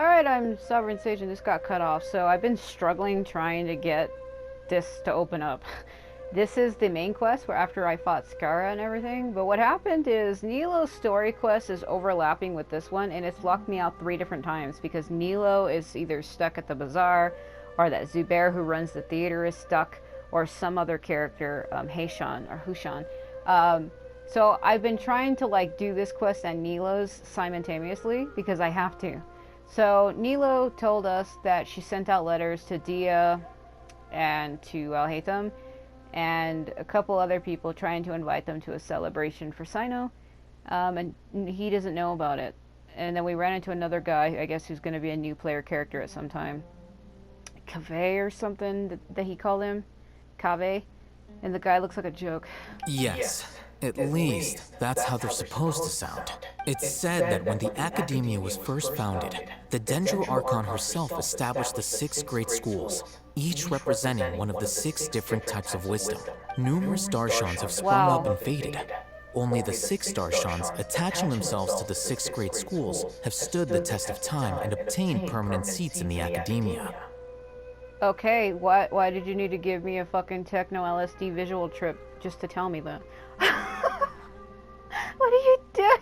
Alright, I'm Sovereign Sage and this got cut off, so I've been struggling trying to get this to open up. This is the main quest where after I fought Skara and everything, but what happened is Nilo's story quest is overlapping with this one, and it's locked me out 3 different times because Nilo is either stuck at the bazaar, or that Zubair who runs the theater is stuck, or some other character, Heishan or Hushan. So I've been trying to like do this quest and Nilo's simultaneously because I have to. So Nilo told us that she sent out letters to Dia and to Al-Haytham and a couple other people trying to invite them to a celebration for Sino, and he doesn't know about it. And then we ran into another guy, I guess, who's going to be a new player character at some time. Cave or something that he called him. Cave. And the guy looks like a joke. Yes. At least, that's how they're supposed to sound. It's said that when the Academia was first founded, the Dendro Archon herself established the 6 great schools, each representing one of the 6 different types of wisdom. Numerous Darshans have sprung up and faded. Only the 6 Darshans, attaching themselves to the 6 great schools, have stood the test of time and obtained permanent seats in the Academia. Okay, why did you need to give me a fucking techno LSD visual trip just to tell me that? What are you doing?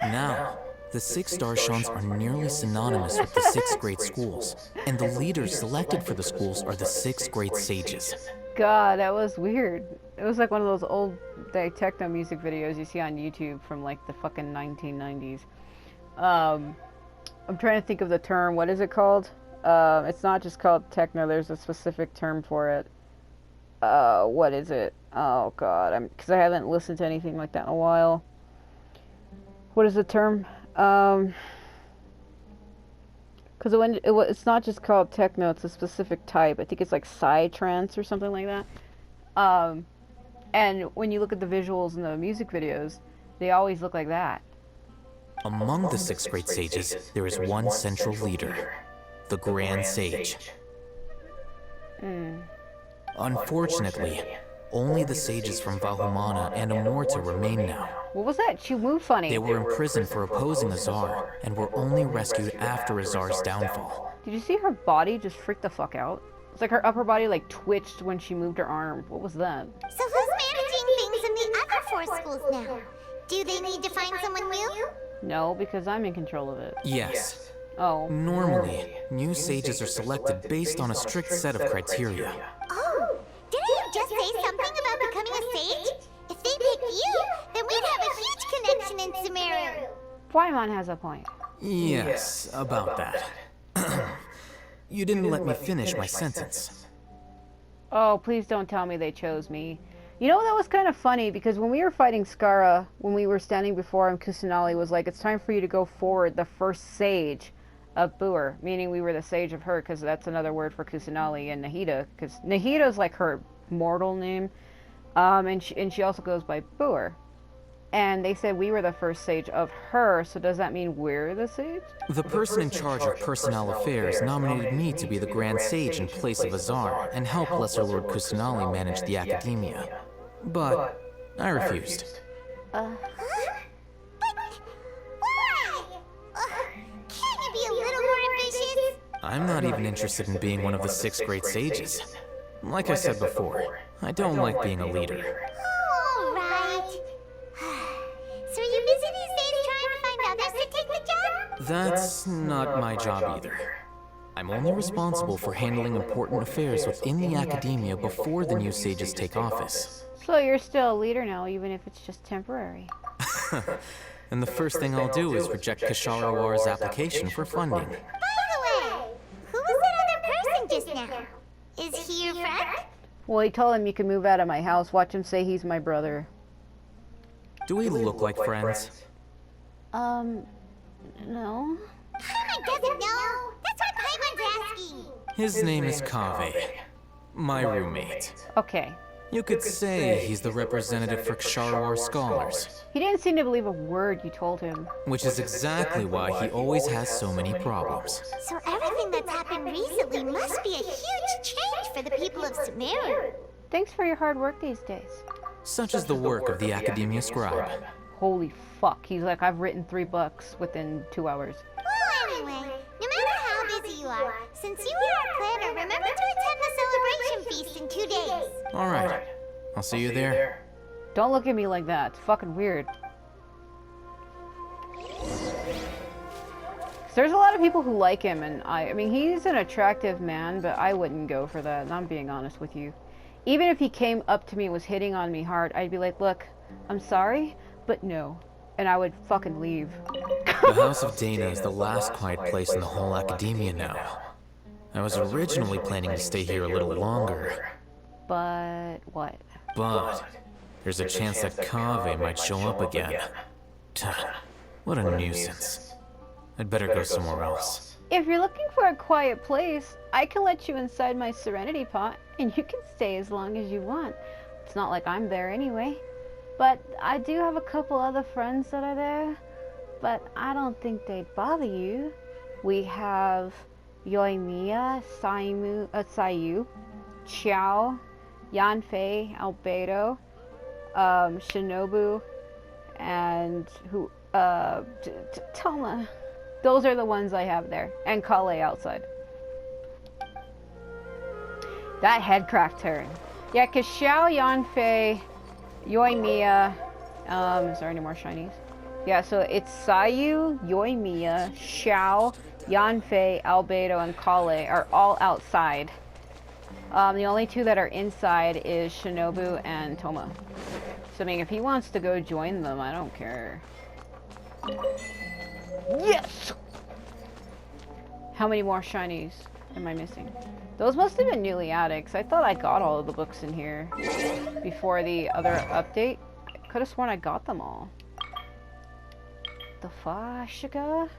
Now, the 6 Darshans are nearly synonymous with the 6 great schools, and the leaders selected for the schools are the 6 great sages. God, that was weird. It was like one of those old like, techno music videos you see on YouTube from like the fucking 1990s. I'm trying to think of the term. What is it called? It's not just called techno. There's a specific term for it. What is it? Oh god, because I haven't listened to anything like that in a while. What is the term? Because it's not just called techno, it's a specific type. I think it's like psytrance or something like that. And when you look at the visuals in the music videos, they always look like that. Among the 6 great sages, there is one central leader, the Grand Sage. Unfortunately, only the sages from Valhumana and Amorta remain now. What was that? She moved funny. They were imprisoned for opposing Azar, and were only rescued after Azar's downfall. Did you see her body just freak the fuck out? It's like her upper body like twitched when she moved her arm. What was that? So who's managing things in the other 4 schools now? Do they need to find someone new? No, because I'm in control of it. Yes. Oh. Normally, new sages are selected based on a strict set of criteria. Oh, didn't you just say something about becoming a sage? If they picked you, then we'd have a huge connection in Sumeru. Paimon has a point. Yes, about that. You didn't let me finish my sentence. Oh, please don't tell me they chose me. You know, that was kind of funny, because when we were fighting Skara, when we were standing before him, Kusanali was like, it's time for you to go forward, the first sage of Buer, meaning we were the sage of her, because that's another word for Kusanali and Nahida, because Nahida is like her mortal name, and she also goes by Buer. And they said we were the first sage of her, so does that mean we're the sage? The person in charge of personnel affairs nominated me to be the Grand Sage in place of Azar, and help Lesser Lord Kusanali manage the Academia. But I refused. But why? Can't you be a little more ambitious? I'm not even interested in being one of the 6 great sages. Like I said before, I don't like being a leader. All right. So are you busy these days trying to find others to take the job? That's not my job either. I'm only responsible for handling important affairs within the Academia before the new sages take office. So you're still a leader now, even if it's just temporary. And the first thing I'll do is reject Kasharawar's application for funding. By the way, who was that other person just now? Is he your friend? Well, he told him you can move out of my house. Watch him say he's my brother. Do we look like friends? No. Paimon doesn't know. That's what Paimon's asking. His name is Kaveh, my roommate. Okay. You could say he's the representative for Ksharawar scholars. He didn't seem to believe a word you told him. Which is exactly why he always has so many problems. So everything that's happened recently must be a huge change for the people of Sumeru. Thanks for your hard work these days. Such is the work of the Academia Scribe. Holy fuck. He's like, I've written 3 books within 2 hours. Well, Anyway, no matter how busy you are, since you are our planner, remember to attend the celebration feast in 2 days. Alright, I'll see you there. Don't look at me like that. It's fucking weird. There's a lot of people who like him, and I mean, he's an attractive man, but I wouldn't go for that, and I'm being honest with you. Even if he came up to me and was hitting on me hard, I'd be like, look, I'm sorry, but no. And I would fucking leave. The House of Dana is the last quiet place in the whole academia now. I was originally planning to stay here a little longer. But what? But there's a chance that Kaveh might show up again. What a nuisance. I'd better go somewhere else. If you're looking for a quiet place, I can let you inside my Serenity Pot, and you can stay as long as you want. It's not like I'm there anyway. But I do have a couple other friends that are there, but I don't think they'd bother you. We have Yoimiya, Sayu, Xiao, Yanfei, Albedo, Shinobu, and Toma. Those are the ones I have there. And Kale outside. That head cracked turn. Yeah, because Xiao, Yanfei, Yoimiya, is there any more shinies? Yeah, so it's Sayu, Yoimiya, Xiao, Yanfei, Albedo, and Kale are all outside. The only two that are inside is Shinobu and Toma. So I mean, if he wants to go join them, I don't care. Yes! How many more shinies am I missing? Those must have been newly added, 'cause I thought I got all of the books in here before the other update. I could have sworn I got them all. The Fashiga?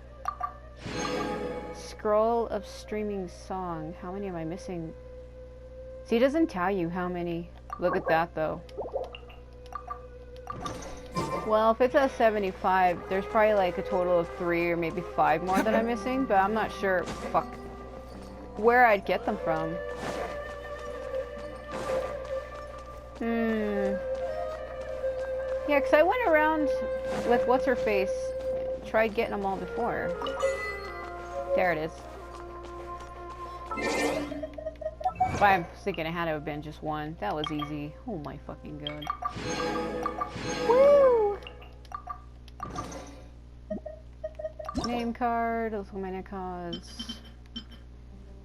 Scroll of Streaming Song. How many am I missing? See, it doesn't tell you how many. Look at that, though. Well, if it's at 75, there's probably like a total of 3 or maybe 5 more that I'm missing, but I'm not sure, where I'd get them from. Yeah, because I went around with What's-Her-Face, tried getting them all before. There it is. But I'm thinking it had to have been just one. That was easy. Oh my fucking god. Woo! Name card, those are my cards.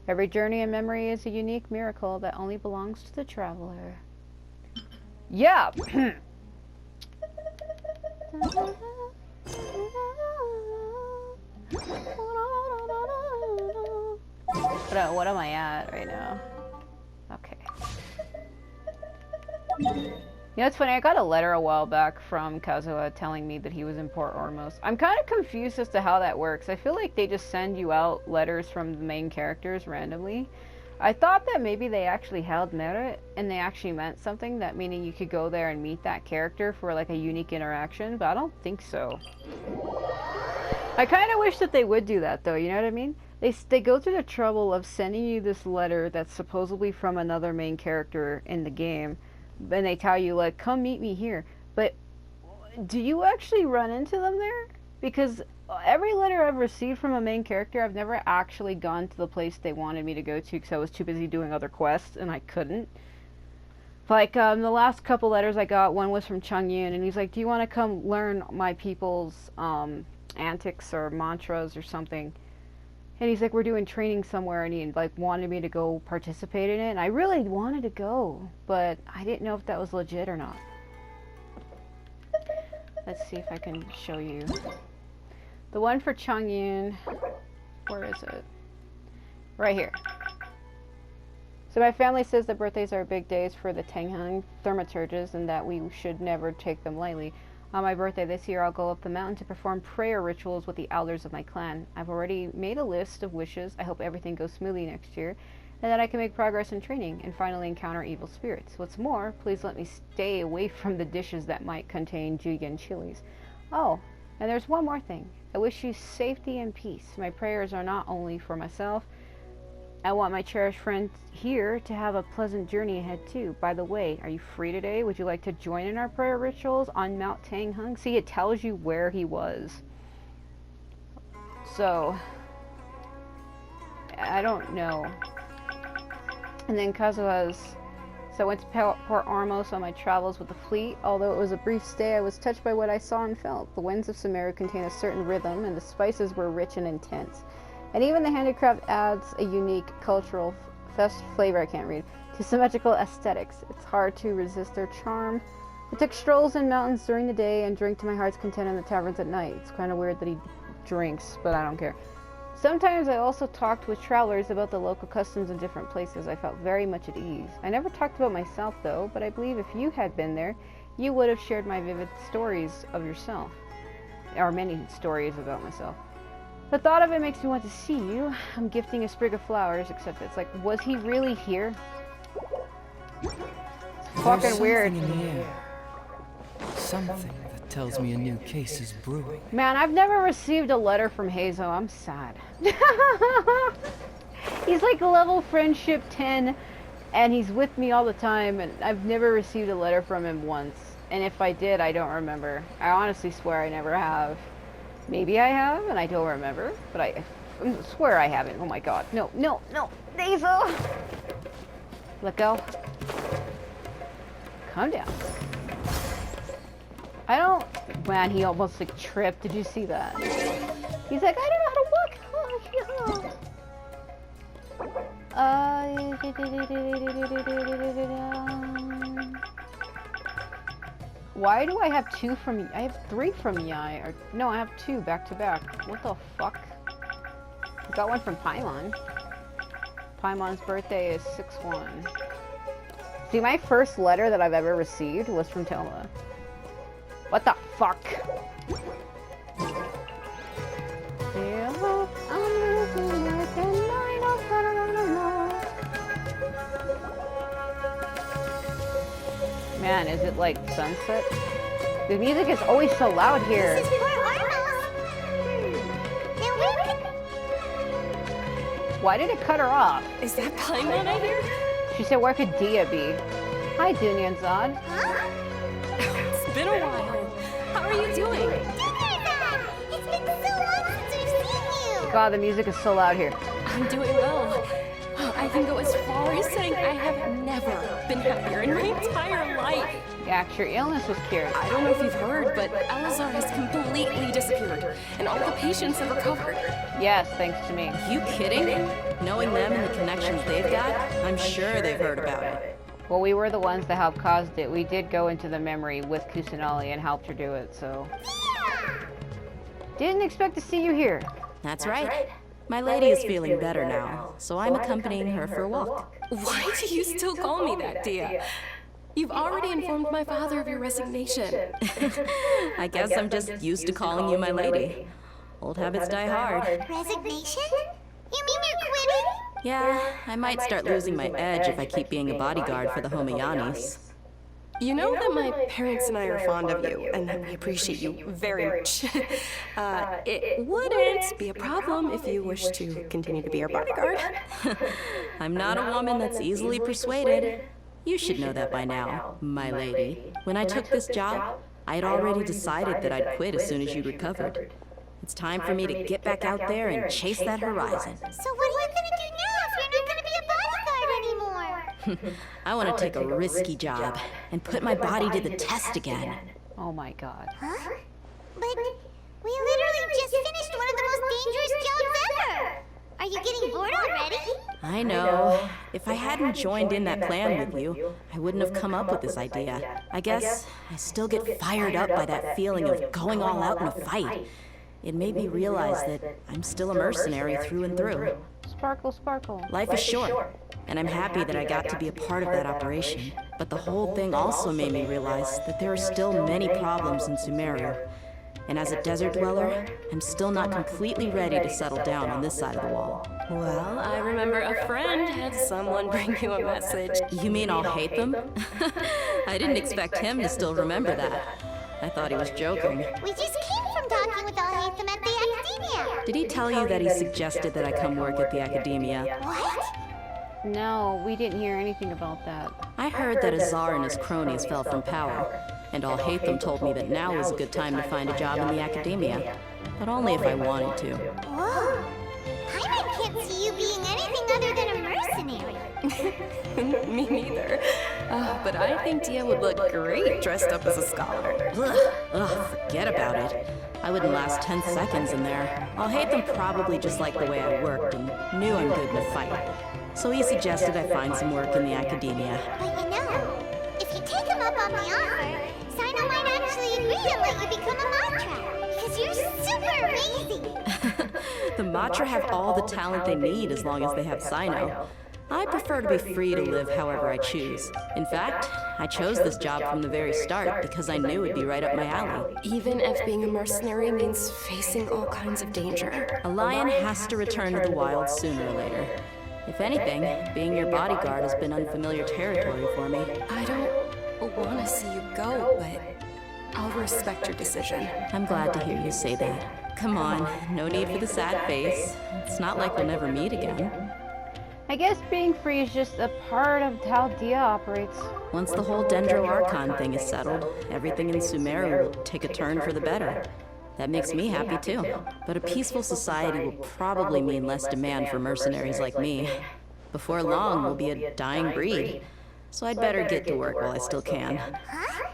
Every journey and memory is a unique miracle that only belongs to the traveler. Yeah! What am I at right now? Okay. You know, it's funny, I got a letter a while back from Kazuha telling me that he was in Port Ormos. I'm kind of confused as to how that works. I feel like they just send you out letters from the main characters randomly. I thought that maybe they actually held merit, and they actually meant something, that meaning you could go there and meet that character for like a unique interaction, but I don't think so. I kind of wish that they would do that though, you know what I mean? They go through the trouble of sending you this letter that's supposedly from another main character in the game, and they tell you, like, come meet me here. But do you actually run into them there? Because every letter I've received from a main character, I've never actually gone to the place they wanted me to go to because I was too busy doing other quests, and I couldn't. Like, the last couple letters I got, one was from Chungyun, and he's like, do you want to come learn my people's antics or mantras or something? And he's like, we're doing training somewhere, and he like wanted me to go participate in it. And I really wanted to go, but I didn't know if that was legit or not. Let's see if I can show you. The one for Chungyun, where is it? Right here. So my family says that birthdays are big days for the Tanghang thaumaturges, and that we should never take them lightly. On my birthday this year, I'll go up the mountain to perform prayer rituals with the elders of my clan. I've already made a list of wishes. I hope everything goes smoothly next year, and that I can make progress in training and finally encounter evil spirits. What's more, please let me stay away from the dishes that might contain julienne chilies. Oh, and there's one more thing. I wish you safety and peace. My prayers are not only for myself. I want my cherished friends here to have a pleasant journey ahead too. By the way, are you free today? Would you like to join in our prayer rituals on Mount Tanghung? See, it tells you where he was. So, I don't know. And then Kazuha's. So I went to Port Ormos on my travels with the fleet. Although it was a brief stay, I was touched by what I saw and felt. The winds of Sumeru contain a certain rhythm, and the spices were rich and intense. And even the handicraft adds a unique cultural flavor, I can't read, to symmetrical aesthetics. It's hard to resist their charm. I took strolls in mountains during the day and drank to my heart's content in the taverns at night. It's kind of weird that he drinks, but I don't care. Sometimes I also talked with travelers about the local customs in different places. I felt very much at ease. I never talked about myself, though, but I believe if you had been there, you would have shared my vivid stories of yourself. Or many stories about myself. The thought of it makes me want to see you. I'm gifting a sprig of flowers, except it's like, was he really here? It's fucking weird. In the air. Something that tells me a new case is brewing. Man, I've never received a letter from Hazo. I'm sad. He's like level friendship 10, and he's with me all the time, and I've never received a letter from him once. And if I did, I don't remember. I honestly swear I never have. Maybe I have, and I don't remember, but I swear I haven't. Oh my god. No, no, no. Hazo! Let go. Calm down. I don't... Man, he almost like tripped. Did you see that? He's like, I don't know how to walk. Why do I have 2 from... I have 3 from Yai. Or, no, I have 2 back to back. What the fuck? I got one from Paimon. Paimon's birthday is 6/1. See, my first letter that I've ever received was from Toma. What the fuck? Man, is it like sunset? The music is always so loud here. This is Port Ormos. Now where could... Why did it cut her off? Is that Paimon I hear? She said, where could Dia be? Hi, Dunya and Zod. Huh? It's been a while. How are you doing? Dunya-san! It's been so long since we've seen you! God, the music is so loud here. I'm doing well. I can go as far as saying I have never been happier in my entire life. Yeah, your illness was cured. I don't know if you've heard, but Elazar has completely disappeared, and all the patients have recovered. Yes, thanks to me. You kidding? Knowing them and the connections they've got, I'm sure they've heard about it. Well, we were the ones that helped caused it. We did go into the memory with Kusanali and helped her do it, so... Didn't expect to see you here. That's right. My lady is feeling better now, so I'm accompanying her for a walk. Why do you still call me that, Dia? You've already informed my father of your resignation. I guess I'm just used to calling you my lady. Old habits die hard. Resignation? You mean you're quitting? Yeah, I might start losing my edge if I keep being a bodyguard for the Homayanis. You know that my parents and I are fond of you, and that we appreciate you very much. It wouldn't be a problem if you wish to continue to be our bodyguard. I'm not a woman that's easily persuaded. You should know that by now, my lady. When I took this job, I'd already decided that I'd quit as soon as you recovered. It's time for me to get back out there and chase that horizon. So what are you gonna do now if you're not gonna be a bodyguard anymore? I want to take a risky job and put my body to the test again. Oh my god. Huh? But we literally just finished one of the most dangerous jobs ever! Are you getting bored already? I know. If I hadn't joined in that plan with you, I wouldn't have come up with this idea. I guess I still get fired up by that feeling of going all out in a fight. It made me realize that I'm still a mercenary through and through. Sparkle, sparkle. Life is short, and I'm happy that I got to be a part of that operation. But the whole thing also made me realize that there are still many problems in Sumeru. And as a desert dweller, I'm still not completely ready to settle down on this side of the wall. Well, I remember a friend had someone bring you a message. You mean I'll hate them? I didn't expect him to still remember that. I thought he was joking. We just came from talking with Al-Haytham at the Academia. Did he tell you that he suggested that I come work at the Academia? What? No, we didn't hear anything about that. I heard that Azar and his cronies fell from power, and Al-Haytham told me that now was a good time to find a job in the Academia. But only if I wanted to. Whoa. Paimon can't see you being Me neither. But I think Dia would look great dressed up as a scholar. Ugh, forget about it. I wouldn't last 10 seconds in there. I'll hate them probably just like the way I worked and knew I'm good in a fight. So he suggested I find some work in the academia. But you know, if you take him up on the offer, Sino might actually agree to let you become a Matra, because you're super amazing. The Matra have all the talent they need as long as they have Sino. I prefer to be free to live however I choose. In fact, I chose this job from the very start because I knew it'd be right up my alley. Even if being a mercenary means facing all kinds of danger. A lion has to return to the wild sooner or later. If anything, being your bodyguard has been unfamiliar territory for me. I don't want to see you go, but I'll respect your decision. I'm glad to hear you say that. Come on, no need for the sad face. It's not like we'll never meet again. I guess being free is just a part of how Dia operates. Once the whole Dendro Archon thing is settled, everything in Sumeru will take a turn for the better. That makes me happy too. But a peaceful society will probably mean less demand for mercenaries like me. Before long, we'll be a dying breed. So I'd better get to work while I still can. Huh?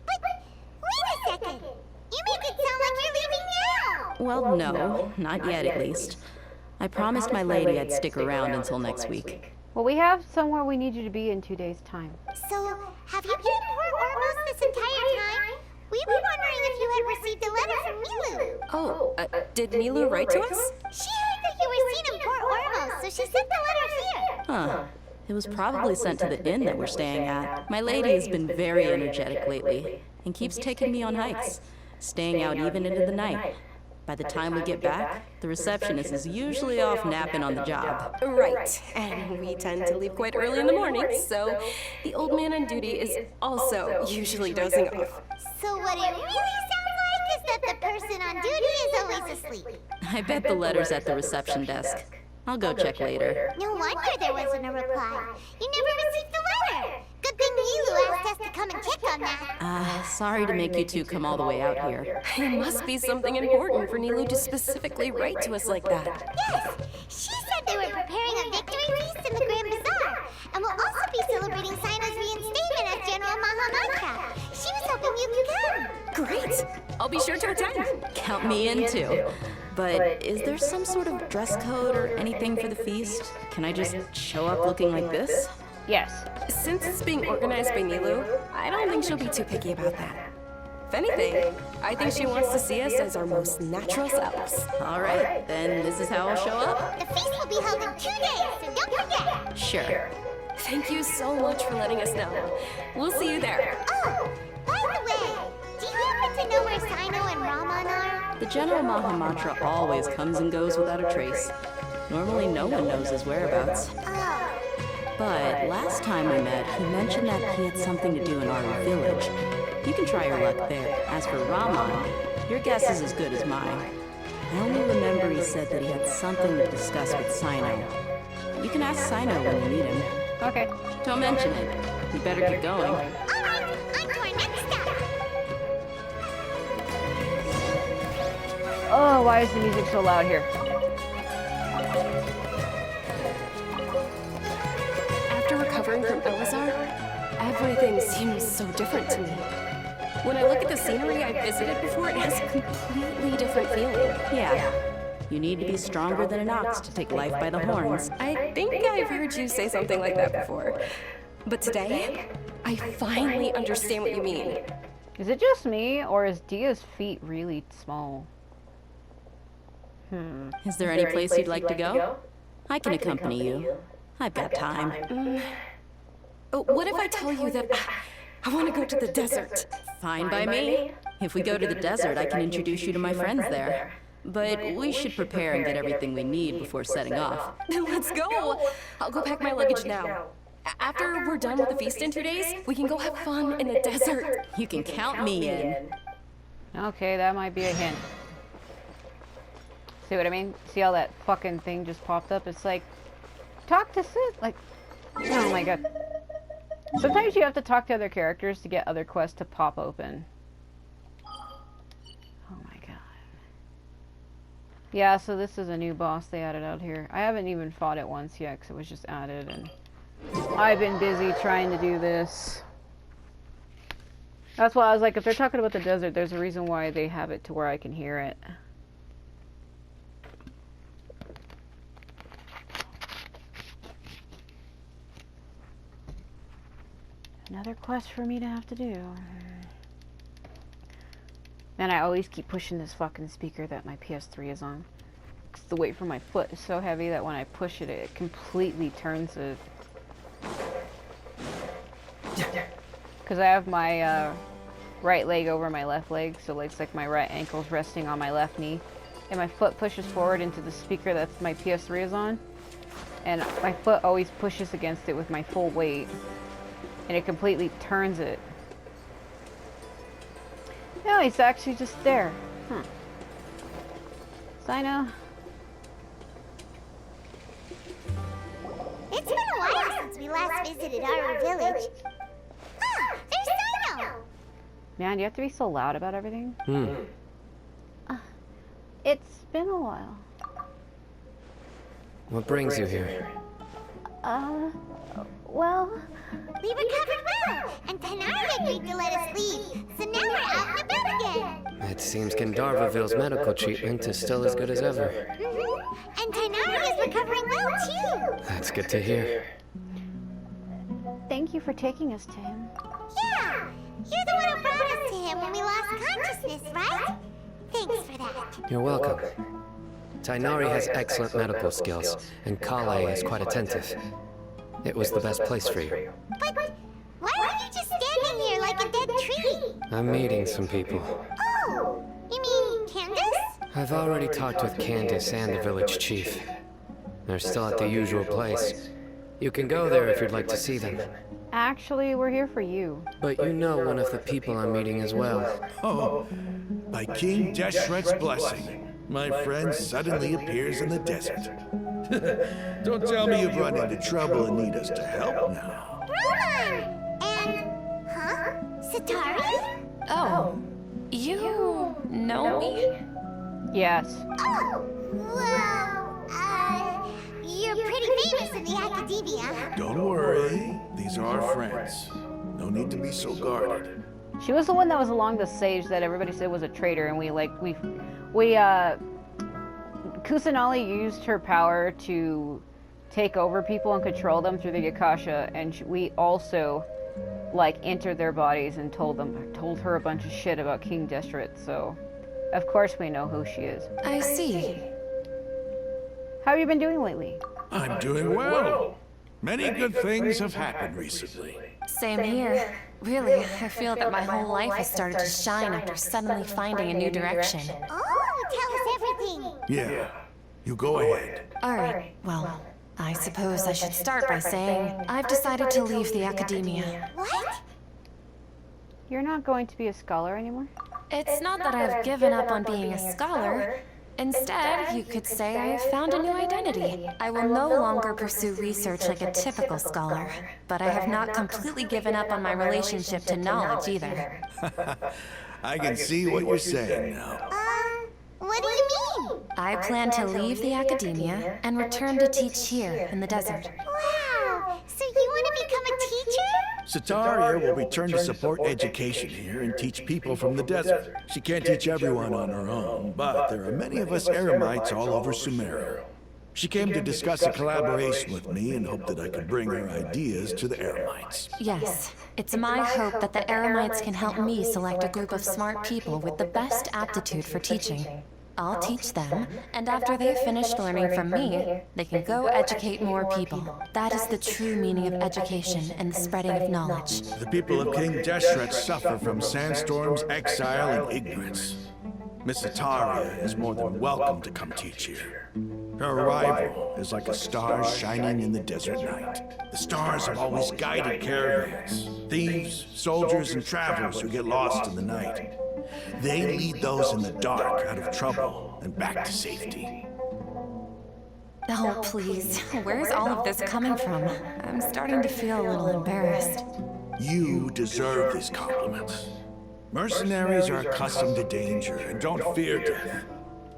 But wait a second. You make it sound like you're leaving now. Well, no, not yet at least. I promised my lady I'd stick around until next week. Well, we have somewhere we need you to be in 2 days' time. So, have you been in Port Ormos this entire time? We were wondering if you had received a letter from Milu. Oh, did Milu write to us? She heard that you were seen in Port Ormos, so she sent the letter here. Huh. It was probably sent to the inn that we're staying at. My lady has been very energetic lately and keeps taking me on hikes, staying out even into the night. By the time we get back, the receptionist is usually off napping on the job. Right, and we tend to leave quite early in the morning, so the old man on duty is also usually dozing off. So what it really sounds like is that the person on duty is always asleep. I bet the letter's at the reception desk. I'll go check later. No wonder there wasn't a reply. You never received the letter. Good thing Milu asked us to come and check on that. Sorry to make you two come all the way out here. It must be something important for Nilu to specifically write to us like that. Yes, she said they were preparing a victory feast in the Grand Bazaar, and will also be celebrating Sino's reinstatement as General Mahamatra. She was hoping you could come. Great! I'll be sure to attend. Count me in too. But is there some sort of dress code or anything for the feast? Can I just show up looking like this? Yes. Since it's being organized by Nilu, I don't think she'll be too picky about that. If anything, I think she wants to see us as our most natural selves. All right, then this is how I'll show up. The feast will be held in 2 days, so don't forget. Sure. Thank you so much for letting us know. We'll see you there. Oh, by the way, do you happen to know where Sino and Raman are? The General Mahamatra always comes and goes without a trace. Normally no one knows his whereabouts. Oh, But last time we met, he mentioned that he had something to do in our village. You can try your luck there. As for Raman, your guess is as good as mine. I only remember he said that he had something to discuss with Sino. You can ask Sino when you meet him. Okay. Don't mention it. You better get going. all right, on to our next stop. Oh, why is the music so loud here? After recovering from Elazar, everything seems so different to me. When I look at the scenery I've visited before, it has a completely different feeling. Yeah. You need to be stronger than an ox to take life by the horns. I think I've heard you say something like that before. But today, I finally understand what you mean. Is it just me, or is Dia's feet really small? Is there any place you'd like to go? I can accompany you. I've got time. What if I tell you that I want to go to the desert? Fine by me. If we go to the desert, I can introduce you to my friends there. But we should prepare and get everything we need before setting off. Then let's go! I'll go pack my luggage now. After we're done with the feast in 2 days, we can go have fun in the desert. You can count me in. Okay, that might be a hint. See what I mean? See how that fucking thing just popped up? It's like, talk to Sid. Like, oh my god. Sometimes you have to talk to other characters to get other quests to pop open. Oh my god. Yeah, so this is a new boss they added out here. I haven't even fought it once yet because it was just added, and I've been busy trying to do this. That's why I was like, if they're talking about the desert, there's a reason why they have it to where I can hear it. Another quest for me to have to do. And I always keep pushing this fucking speaker that my PS3 is on. 'Cause the weight from my foot is so heavy that when I push it, it completely turns it. Because I have my right leg over my left leg, so it's like my right ankle's resting on my left knee. And my foot pushes forward into the speaker that my PS3 is on. And my foot always pushes against it with my full weight. And it completely turns it. No, he's actually just there. Sino. It's been a while since we last visited our village. Ah, there's Sino! Man, you have to be so loud about everything? It's been a while. What brings you here? Well... We recovered well, and Tanari agreed to let us leave, so now we're out and about again. It seems Gandharvaville's medical treatment is still as good as ever. And Tanari is recovering well, too. That's good to hear. Thank you for taking us to him. Yeah, you're the one who brought us to him when we lost consciousness, right? Thanks for that. You're welcome. Tainari has excellent medical skills, and Kale is quite attentive. It was the best place for you. But why are you just standing here like a dead tree? I'm meeting some people. Oh, you mean Candace? I've already talked with Candace and the village chief. They're still at the usual place. You can go there if you'd like to see them. Actually, we're here for you. But you know one of the people I'm meeting as well. Oh, by King Deshret's blessing, my friend suddenly appears in the desert. Don't tell me you've run into trouble and need us to help now. Roman! And... huh? Satari? Oh, you know me? Yes. Oh, well, you're pretty famous in the academia. Don't worry, these are our friends. No need to be so guarded. She was the one that was along the sage that everybody said was a traitor, and Kusanali used her power to take over people and control them through the Akasha, and we also, entered their bodies and told her a bunch of shit about King Deshret, so of course we know who she is. I see. How have you been doing lately? I'm doing well. Many good things have happened recently. Same here. Really, I feel that my whole life has started to shine after suddenly finding a new direction. Oh, tell us everything. Yeah, you go ahead. Alright, well, I suppose I should start by saying I've decided to leave the academia. What? You're not going to be a scholar anymore? It's not that I've given up on being a scholar. Instead, you could say I have found a new identity. I will no longer pursue research like a typical scholar, but I have not completely given up on my relationship to knowledge either. I can see what you're saying now. What do you mean? I plan to leave the academia and return to teach here in the desert. Wow, so you want to become a teacher? Sataria will return to support education here and teach people from the desert. She can't teach everyone on her own, but there are many of us Eremites all over Sumeria. She came to discuss a collaboration with me and hoped that I could bring her ideas to the Eremites. Yes, it's my hope that the Eremites can help me select a group of smart people with the best aptitude for teaching. I'll teach them, and after they've finished learning from me, they can go educate more people. That is the true meaning of education and the spreading of knowledge. The people of King Deshret suffer from sandstorms, exile, and ignorance. Miss Ataria is more than welcome to come teach here. Her arrival is like a star shining in the desert night. The stars have always guided caravans, thieves, soldiers, and travelers who get lost in the night. They lead those in the dark out of trouble and back to safety. Oh, please. Where's all of this coming from? I'm starting to feel a little embarrassed. You deserve these compliments. Mercenaries are accustomed to danger and don't fear death,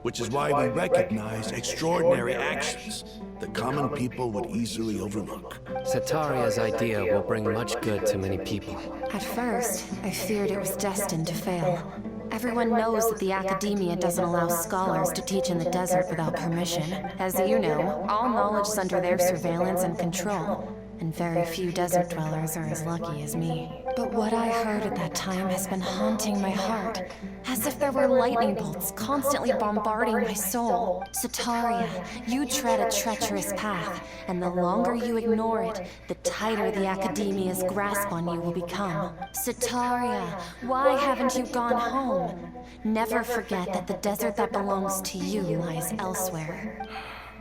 which is why we recognize extraordinary actions that common people would easily overlook. Sataria's idea will bring much good to many people. At first, I feared it was destined to fail. Everyone knows that the Academia doesn't allow scholars to teach in the desert without permission. As you know, all knowledge is under their surveillance and control, and very few desert dwellers are as lucky as me. But what I heard at that time has been haunting my heart, as if there were lightning bolts constantly bombarding my soul. Sataria, you tread a treacherous path, and the longer you ignore it, the tighter the Academia's grasp on you will become. Sataria, why haven't you gone home? Never forget that the desert that belongs to you lies elsewhere.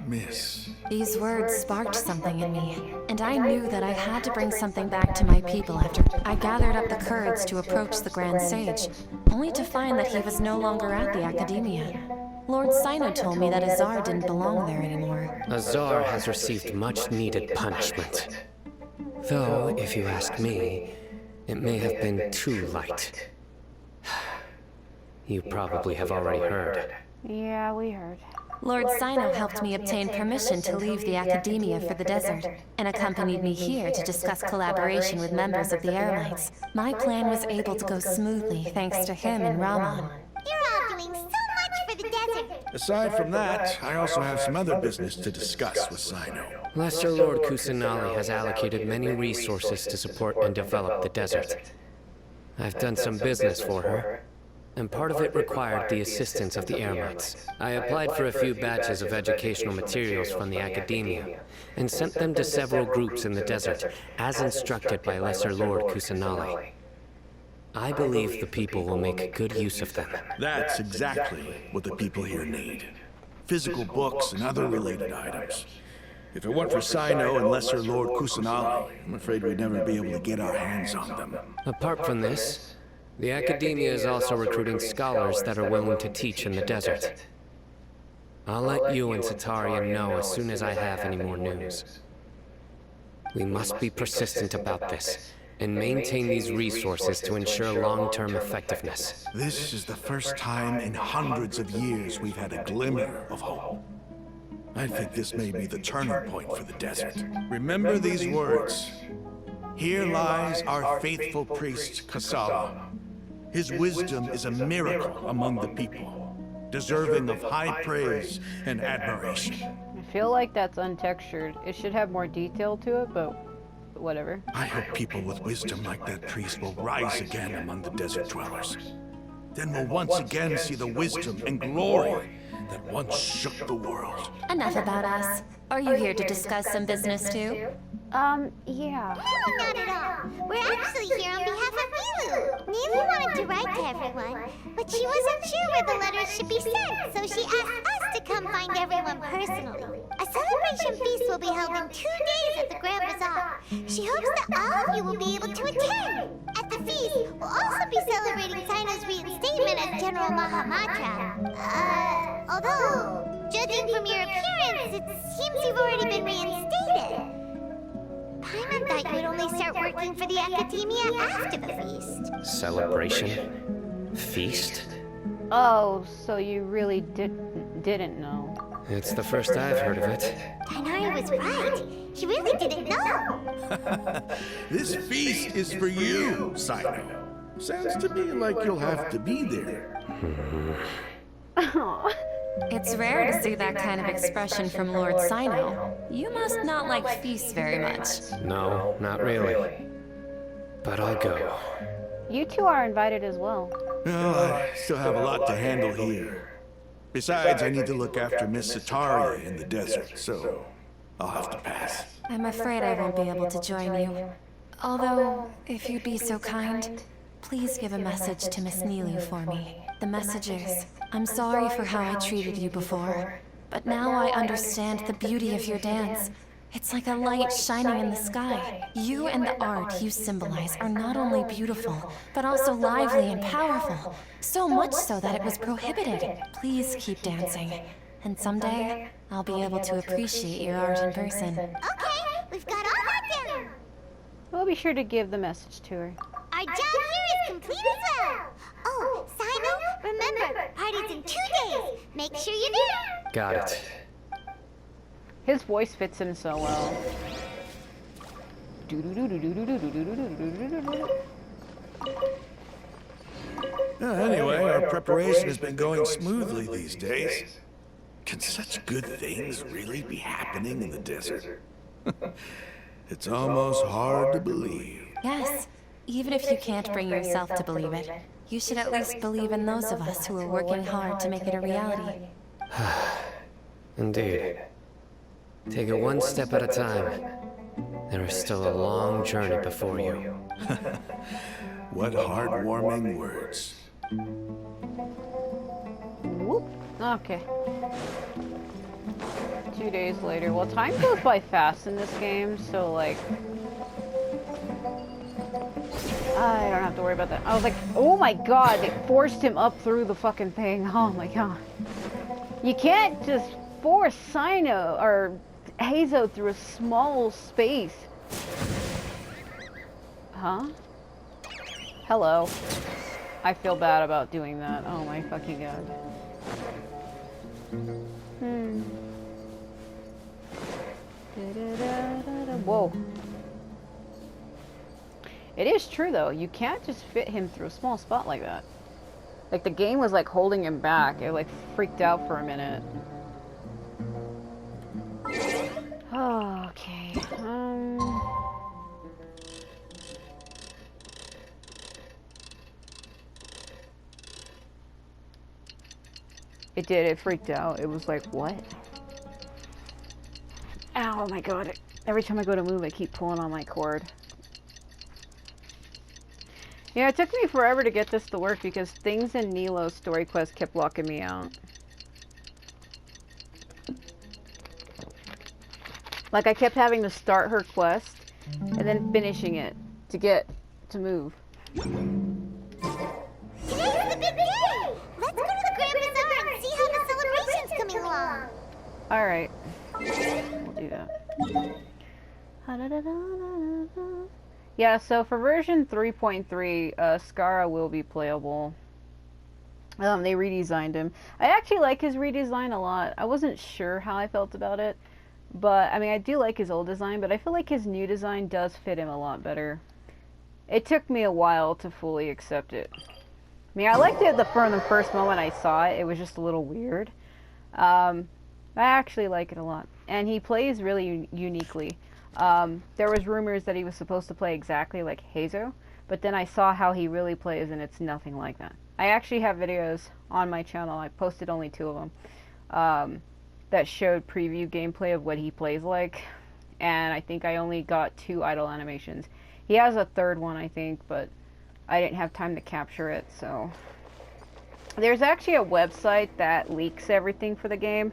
Miss. These words sparked something in me, and I knew that I had to bring something back to my people after I gathered up the courage to approach the Grand Sage, only to find that he was no longer at the Academia. Lord Sino told me that Azar didn't belong there anymore. Azar has received much-needed punishment. Though, if you ask me, it may have been too light. You probably have already heard. Yeah, we heard. Lord Sino helped me obtain permission to leave the Academia for the desert, and accompanied me here to discuss collaboration with members of the Eremites. My plan was able to go smoothly thanks to him and Rahman. You're all doing so much for the desert. Aside from that, I also have some other business to discuss with Sino. Lesser Lord Kusanali has allocated many resources to support and develop the desert. I've done some business for her, and part of it required the assistance of the Eremites. I applied for a few batches of educational materials from the Academia, and sent them to several groups in the desert, as instructed by Lesser Lord Kusanali. I believe the people will make good use of them. That's exactly what the people here need. Physical books and other related items. If it weren't for Sino and Lesser Lord Kusanali, I'm afraid we'd never be able to get our hands on them. Apart from this, the Academia is also recruiting scholars that are willing to teach in the desert. I'll let you and Sataria know as soon as I have any more news. We must be persistent about this, and maintain these resources to ensure long-term effectiveness. This is the first time in hundreds of years we've had a glimmer of hope. I think this may be the turning point for the desert. Remember these words. Here lies our faithful priest, Kasala. His wisdom is a miracle among the people, deserving of high praise and admiration. I feel like that's untextured. It should have more detail to it, but whatever. I hope people with wisdom like that priest will rise again among the desert dwellers. Then we'll once again see the wisdom and glory that once shook the world. Enough about us. Are you here to discuss some business too? Yeah. No, not at all. We're actually here on behalf of Nilu. Nilu wanted to write to everyone, but she wasn't sure where the letters should be sent, so she asked us to come find everyone personally. A celebration feast will be held in 2 days at the Grand Bazaar. She hopes that all of you will be able to attend. At the feast, we'll also be celebrating Sino's reinstatement as General Mahamatra. Although, judging from your appearance, it seems you've already been reinstated. Paimon thought you would only start working for the Academia after the feast. Celebration? Feast? Oh, so you really didn't know. It's the first I've heard of it. Tainari was right. He really didn't know. This feast is for you, Sino. Sounds to me like you'll have to be there. It's rare to see that kind of expression from Lord Sino. You must not like feasts very much. No, not really. But I'll go. You two are invited as well. Well, I still have a lot to handle here. Besides, I need to look after Miss Sataria in the desert, so I'll have to pass. I'm afraid I won't be able to join you. Although, if you'd be so kind, please give a message to Miss Nilu for me. The message is, I'm sorry for how I treated you before, but now I understand the beauty of your dance. It's like a light shining in the sky. You and the art you symbolize are not only beautiful, but also lively and powerful. So much so that it was prohibited. Please keep dancing, and someday I'll be able to appreciate your art in person. Okay, we've got all that down. We'll be sure to give the message to her. Our job here is complete as well. Oh, Sino, remember, party's in 2 days. Make sure you're there. Got it. His voice fits him so well. Anyway, our preparation has been going smoothly these days. Can such good things really be happening in the desert? It's almost hard to believe. Yes, even if you can't bring yourself to believe it, you should at least believe in those of us who are working hard to make it a reality. Indeed. Take it one step at a time. There is still a long journey before you. What heartwarming words. Whoop. Okay. 2 days later. Well, time goes by fast in this game, so like... I don't have to worry about that. I was like, oh my god, they forced him up through the fucking thing. Oh my god. You can't just force Sino or Hazo through a small space. Huh? Hello. I feel bad about doing that. Oh my fucking god. Whoa. It is true though, you can't just fit him through a small spot like that. Like the game was like holding him back. It like freaked out for a minute. Okay. It did, it freaked out. It was like, what? Ow, my god. Every time I go to move, I keep pulling on my cord. Yeah, it took me forever to get this to work because things in Nilo's story quest kept locking me out. Like, I kept having to start her quest and then finishing it to get to move. Today's the big day! Let's go to the Grand Bazaar and see how the celebration's coming along. Alright. We'll do that. Yeah, so for version 3.3, Skara will be playable. They redesigned him. I actually like his redesign a lot. I wasn't sure how I felt about it. But, I mean, I do like his old design, but I feel like his new design does fit him a lot better. It took me a while to fully accept it. I mean, I liked it from the first moment I saw it. It was just a little weird. I actually like it a lot. And he plays really uniquely. There was rumors that he was supposed to play exactly like Hazo, but then I saw how he really plays and it's nothing like that. I actually have videos on my channel. I posted only 2 of them. That showed preview gameplay of what he plays like, and I think I only got 2 idle animations. He has a 3rd one, I think, but I didn't have time to capture it, so... There's actually a website that leaks everything for the game.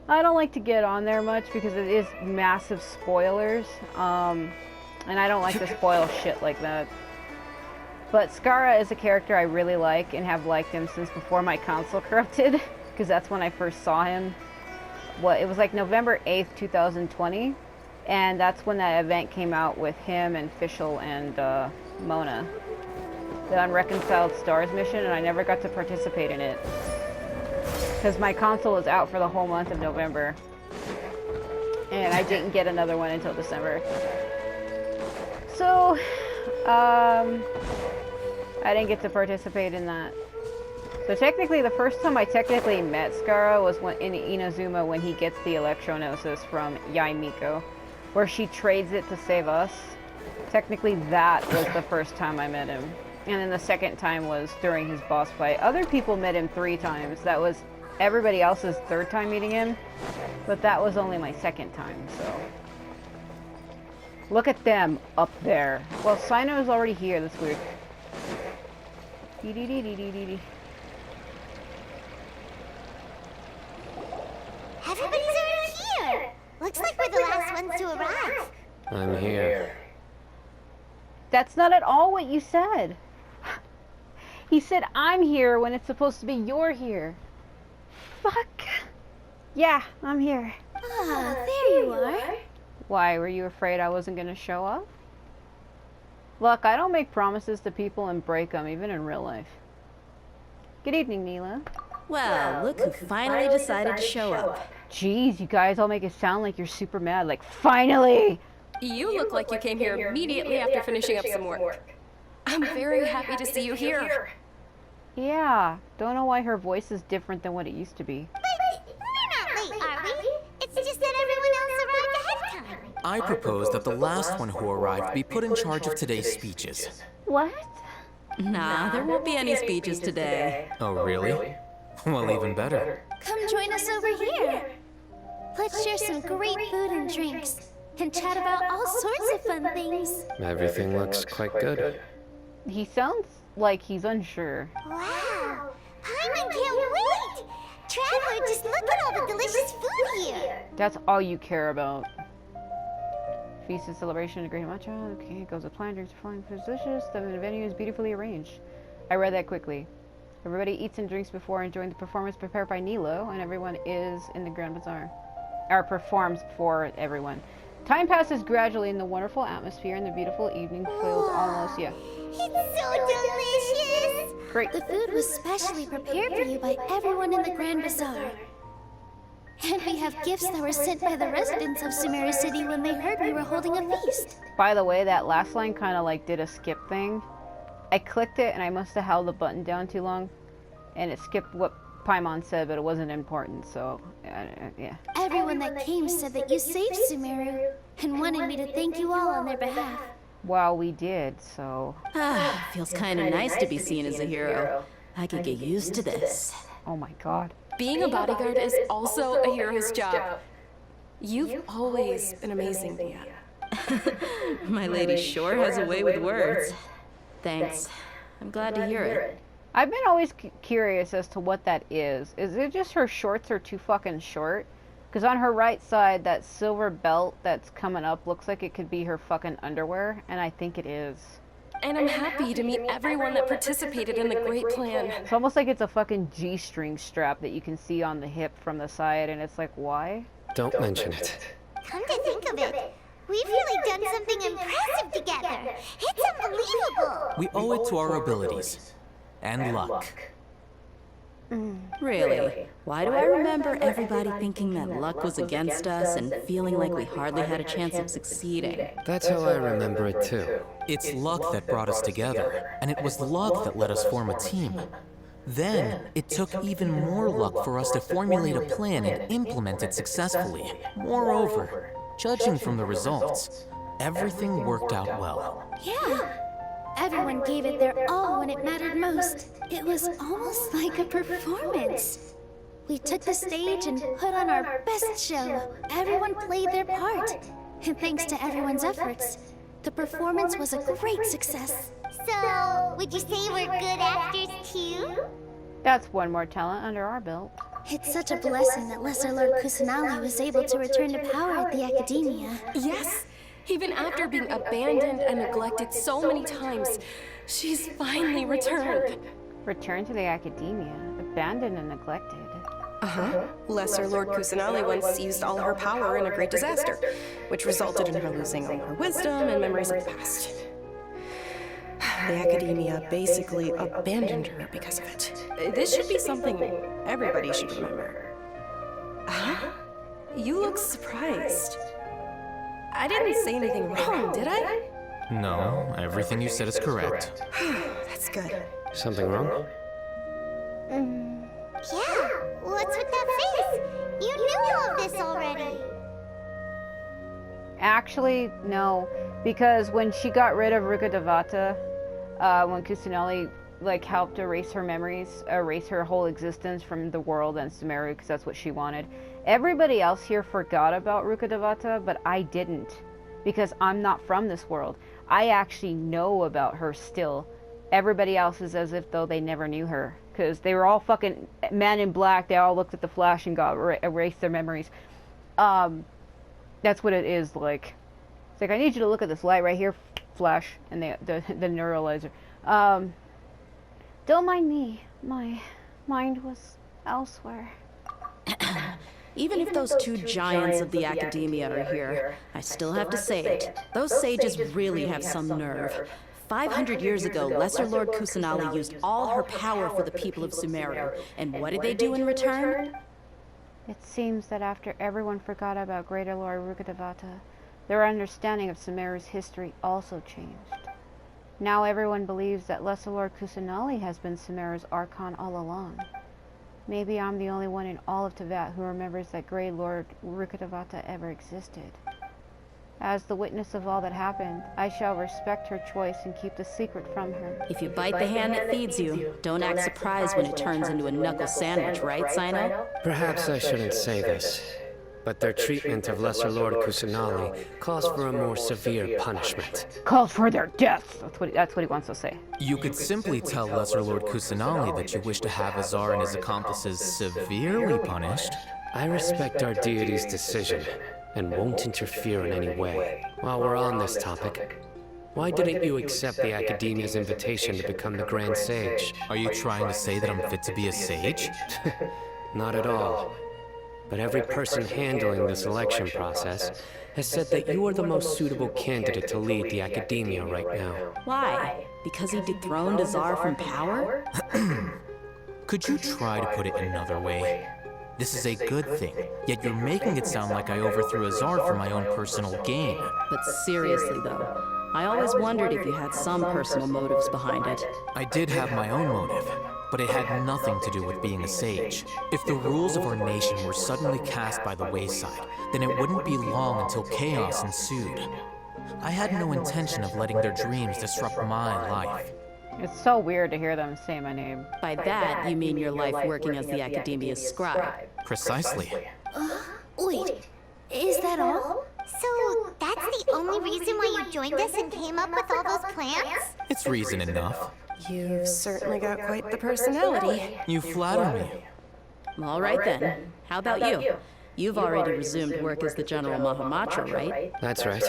I don't like to get on there much because it is massive spoilers, and I don't like to spoil shit like that. But Skara is a character I really like and have liked him since before my console corrupted, because that's when I first saw him. It was like November 8th, 2020, and that's when that event came out with him and Fischl and Mona. The Unreconciled Stars mission, and I never got to participate in it. Because my console was out for the whole month of November. And I didn't get another one until December. So, I didn't get to participate in that. So technically, the first time I technically met Skara was in Inazuma when he gets the Electronosis from Yai Miko, where she trades it to save us. Technically, that was the first time I met him. And then the second time was during his boss fight. Other people met him 3 times. That was everybody else's 3rd time meeting him, but that was only my 2nd time, so. Look at them up there. Well, Sino's already here. That's weird. Everybody's already here! Looks like we're the last ones to arrive. I'm here. That's not at all what you said. He said I'm here when it's supposed to be you're here. Fuck. Yeah, I'm here. Ah, there you are. Why, were you afraid I wasn't gonna show up? Look, I don't make promises to people and break them, even in real life. Good evening, Nila. Well, look who finally decided to show up. Jeez, you guys all make it sound like you're super mad. Like, finally! You look like you came here immediately after finishing up some work. I'm very happy to see you here. Yeah, don't know why her voice is different than what it used to be. But we're not late, are we? It's just that everyone else arrived ahead of time. I propose that the last one who arrived be put in charge of today's speeches. What? Nah, there won't be any speeches today. Oh, really? Well, even better. Come join us over here. Let's share some great food and drinks, and chat about all sorts of fun things. Everything looks quite good. He sounds like he's unsure. Wow! Paimon can't wait! Traveler, just look at all the delicious food here! That's all you care about. Feast and celebration of great matcha. Okay, goes with plan, drinks are flowing, food is delicious. The venue is beautifully arranged. I read that quickly. Everybody eats and drinks before enjoying the performance prepared by Nilo, and everyone is in the Grand Bazaar. Or performs for everyone. Time passes gradually in the wonderful atmosphere, and the beautiful evening feels almost, yeah. It's so delicious! Great. The food was specially prepared for you by everyone in the Grand Bazaar. And we have gifts that were sent by the residents of Sumeru City when they heard we were holding a feast. By the way, that last line kind of like did a skip thing. I clicked it and I must have held the button down too long, and it skipped what Paimon said, but it wasn't important, so yeah. Everyone that came said that you saved Sumeru and wanted me to thank you all on their behalf. Well, we did, so... Feels kind of nice to be seen as a hero. I could get used to this. Oh my god. Being a bodyguard is also a hero's job. You've always been amazing, Mia. My lady sure has a way with words. Thanks. I'm glad to hear it. I've been always curious as to what that is. Is it just her shorts are too fucking short? Because on her right side, that silver belt that's coming up looks like it could be her fucking underwear, and I think it is. And I'm happy to meet everyone that participated in the great plan. It's almost like it's a fucking G-string strap that you can see on the hip from the side, and it's like, why? Don't mention it. Come to think of it, we've really done something impressive together. It's unbelievable. We owe it to our abilities. And luck. Really? Why do I remember everybody thinking that luck was against us and feeling like we hardly had a chance of succeeding? That's how I remember it too. It's luck that brought us together, and it was luck that let us form a team. Then, it took even more luck for us to formulate a plan and implement it successfully. Moreover, judging from the results, everything worked out well. Yeah. Everyone gave it their all when it mattered most. It was almost like a performance. We took the stage and put on our best show. Everyone played their part. And thanks to everyone's efforts, the performance was a great success. So, would you say we're good actors too? That's one more talent under our belt. It's such a blessing that Lesser Lord Kusanali was able to return to power at the Academia. Yes! Even after being abandoned and neglected so many times, she's finally returned. Returned to the Academia, abandoned and neglected. Lesser Lord Kusanali once used all her power in a great disaster, which resulted in her losing all her wisdom and memories of the past. The Academia basically abandoned her because of it. This should be something everybody should remember. Huh? You look surprised. I didn't say anything wrong, did I? No, everything you said is correct. That's good. Something wrong? Yeah, what's with that face? You knew all of this already. Actually, no, because when she got rid of Rukkhadevata, when Kusanali like helped erase her memories, erase her whole existence from the world and Sumeru, because that's what she wanted. Everybody else here forgot about Rukkhadevata, but I didn't, because I'm not from this world. I actually know about her still. Everybody else is as if though they never knew her, because they were all fucking men in black. They all looked at the Flash and got erased their memories. That's what it is like. It's like, I need you to look at this light right here, Flash, and the neuralizer. Don't mind me. My mind was elsewhere. Even if those two giants of the Academia are here, I still have to say it. Those sages really have some nerve. 500 years ago, Lesser Lord Kusanali used all her power for the people of Sumeru. And what did they do in return? It seems that after everyone forgot about Greater Lord Rukkhadevata, Their understanding of Sumeru's history also changed. Now everyone believes that Lesser Lord Kusanali has been Sumeru's Archon all along. Maybe I'm the only one in all of Teyvat who remembers that Grey Lord Rukkhadevata ever existed. As the witness of all that happened, I shall respect her choice and keep the secret from her. If you bite the hand that feeds you, don't act surprised when it turns into a knuckle sandwich, right, Sino? Perhaps I shouldn't say this, but their treatment of Lesser Lord Kusanali calls for a more severe punishment. Calls for their deaths! That's what he wants to say. You could simply tell Lesser Lord Kusanali that you wish to have Azar and his accomplices severely punished. I respect our deity's decision, and won't interfere in any way. While we're on this topic, why didn't you accept the Academia's invitation to become the Grand Sage? Are you trying to say that I'm fit to be a sage? Not at all. But every person handling the selection process has said that you are the most suitable candidate to lead the Academia right now. Why? Because he dethroned Azar from power? Could you try to put it another way? This is a good thing, yet you're making it sound like I overthrew Azar for my own personal gain. But seriously though, I always wondered if you had some personal motives behind it. I did have my own motive, but it had nothing to do with being a sage. If the rules of our nation were suddenly cast by the wayside, then it wouldn't be long until chaos ensued. I had no intention of letting their dreams disrupt my life. It's so weird to hear them say my name. By that, you mean your life working as the Academia's scribe. Precisely. Wait, is that all? So, that's the only reason why you joined us and came up with all those plans? It's reason enough. You've certainly got quite the personality. You flatter me. All right then. How about you? You've already resumed work as the General Mahamatra, right? That's right.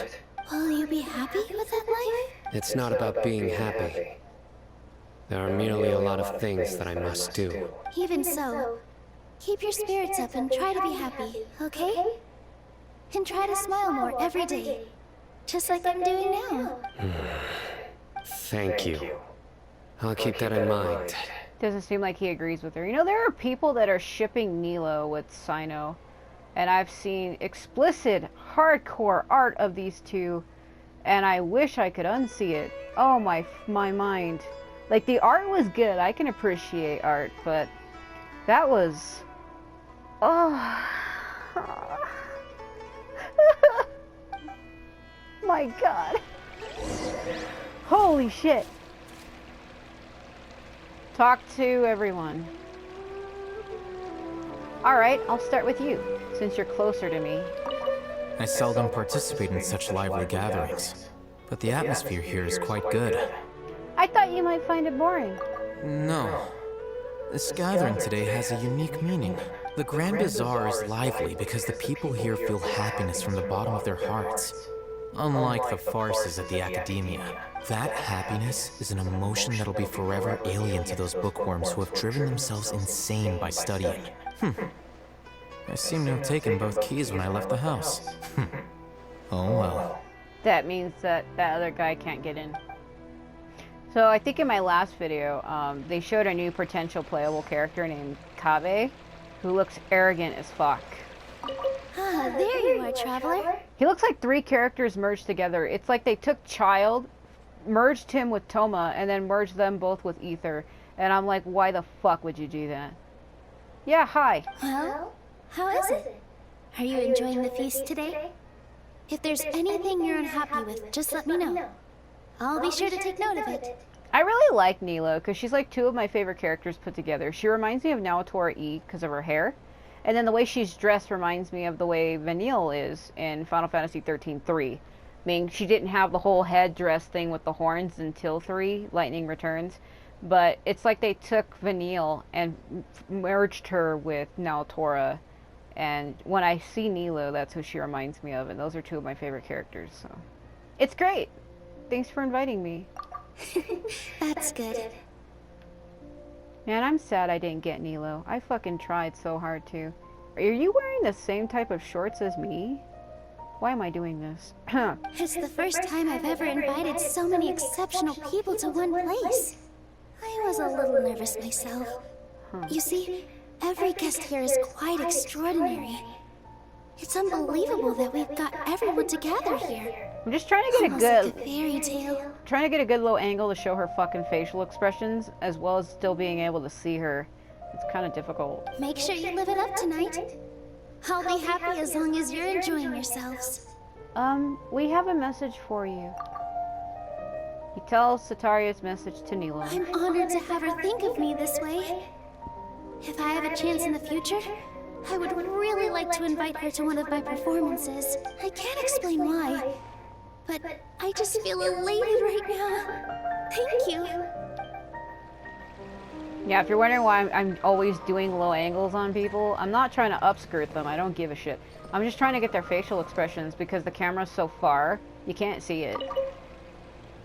Will you be happy with that life? It's not about being happy. There are merely a lot of things that I must do. Even so, keep your spirits up and try to be happy, okay? And try to smile more every day, just like I'm doing now. Thank you. I'll keep that in mind. Doesn't seem like he agrees with her. You know, there are people that are shipping Nilo with Sino, and I've seen explicit, hardcore art of these two, and I wish I could unsee it. Oh my mind. Like, the art was good. I can appreciate art, but that was... Oh. My God. Holy shit. Talk to everyone. Alright, I'll start with you, since you're closer to me. I seldom participate in such lively gatherings, but the atmosphere here is quite good. I thought you might find it boring. No. This gathering today has a unique meaning. The Grand Bazaar is lively because the people here feel happiness from the bottom of their hearts. Unlike the farces at the Academia, that happiness is an emotion that'll be forever alien to those bookworms who have driven themselves insane by studying. I seem to have taken both keys when I left the house. Oh well. That means that other guy can't get in. So I think in my last video, they showed a new potential playable character named Kaveh, who looks arrogant as fuck. Ah, there you are, traveler. He looks like 3 characters merged together. It's like they took Child, merged him with Toma, and then merged them both with Ether. And I'm like, why the fuck would you do that? Yeah, hi. Well, how is it? Are you enjoying the feast today? If there's anything you're unhappy with, just let me know. I'll be sure to take note of it. I really like Nilo, because she's like 2 of my favorite characters put together. She reminds me of Naotora E because of her hair. And then the way she's dressed reminds me of the way Vanille is in Final Fantasy 13-3. I mean, she didn't have the whole head dress thing with the horns until 3, Lightning Returns. But it's like they took Vanille and merged her with Naotora. And when I see Nilo, that's who she reminds me of. And those are 2 of my favorite characters. So it's great. Thanks for inviting me. That's good. Man, I'm sad I didn't get Nilo. I fucking tried so hard to. Are you wearing the same type of shorts as me? Why am I doing this? It's the first time I've ever invited so many exceptional people to one place. I was a little nervous myself. You see, every guest here is quite extraordinary. It's unbelievable that we've got everyone together here. I'm just trying to get Almost like a fairy tale. trying to get a good low angle to show her fucking facial expressions, as well as still being able to see her. It's kind of difficult. Make sure you live it up tonight. I'll be happy as long as you're enjoying yourselves. We have a message for you. He tells Sataria's message to Nilo. I'm honored to have her think of me this way. If I have a chance in the future, I would really like to invite her to one of my performances. I can't explain why, but I just feel elated right now. Thank you. Yeah, if you're wondering why I'm always doing low angles on people, I'm not trying to upskirt them. I don't give a shit. I'm just trying to get their facial expressions because the camera's so far, you can't see it.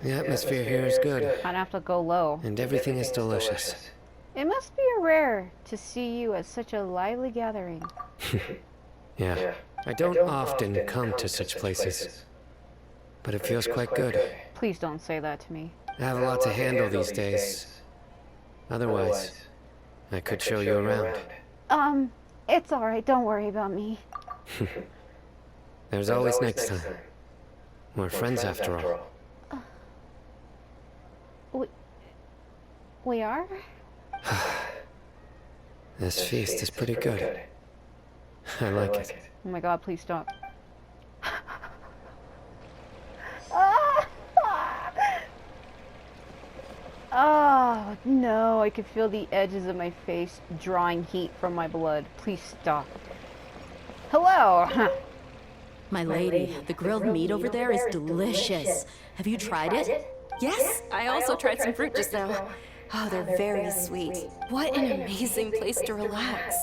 The atmosphere here is good. I'd have to go low. And everything is delicious. It must be rare to see you at such a lively gathering. Yeah. I don't often come to such places. But it feels quite good. Please don't say that to me. I have a lot to handle these days. Otherwise, I could show you around. It's alright. Don't worry about me. There's always next time. We're friends after all. We are? This feast is pretty good. I like it. Oh my god, please stop. Oh, no, I could feel the edges of my face drawing heat from my blood. Please stop. Hello! My lady, the grilled meat over there is delicious. Have you tried it? Yes, I also tried some fruit just now. Oh, they're very sweet. What an amazing place to relax.